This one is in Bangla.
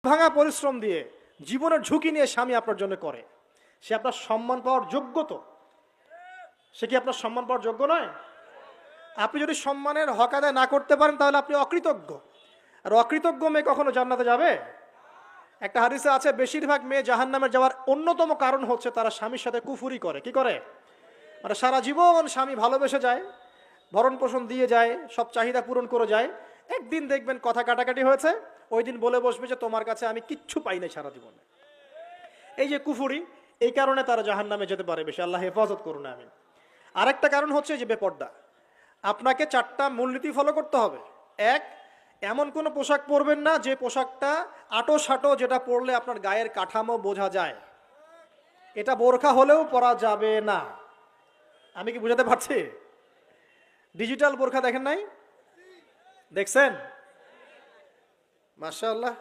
ভাঙা পরিশ্রম দিয়ে জীবনের ঝুঁকি নিয়ে স্বামী আপনার জন্য করে, সে আপনার সম্মান পাওয়ার যোগ্য তো? সে কি আপনার সম্মান পাওয়ার যোগ্য নয়? আপনি যদি সম্মানের হক আদায় না করতে পারেন তাহলে আপনি অকৃতজ্ঞ। আর অকৃতজ্ঞ মেয়ে কখনো জান্নাতে যাবে? একটা হাদিসে আছে, বেশিরভাগ মেয়ে জাহান্নামে যাওয়ার অন্যতম কারণ হচ্ছে তারা স্বামীর সাথে কুফুরি করে। কি করে? মানে সারা জীবন স্বামী ভালোবেসে যায়, ভরণ পোষণ দিয়ে যায়, সব চাহিদা পূরণ করে যায়, একদিন দেখবেন কথা কাটাকাটি হয়েছে, ওই দিন বলে বসবে যে তোমার কাছে আমি কিচ্ছু পাই নাই সারা জীবনে। এই যে কুফুরি, এই কারণে তারা জাহান্নামে যেতে পারে বেশি। আল্লাহ হেফাজত করুন, আমিন। আরেকটা কারণ হচ্ছে যে বেপর্দা। আপনাকে 4টা মূলনীতি ফলো করতে হবে। এক, এমন কোনো পোশাক পরবেন না যে পোশাকটা আটো সাটো, যেটা পরলে আপনার গায়ের কাঠামো বোঝা যায়। এটা বোরখা হলেও পরা যাবে না। আমি কি বুঝাতে পারছি? ডিজিটাল বোরখা দেখেন নাই? দেখছেন? মাশাআল্লাহ।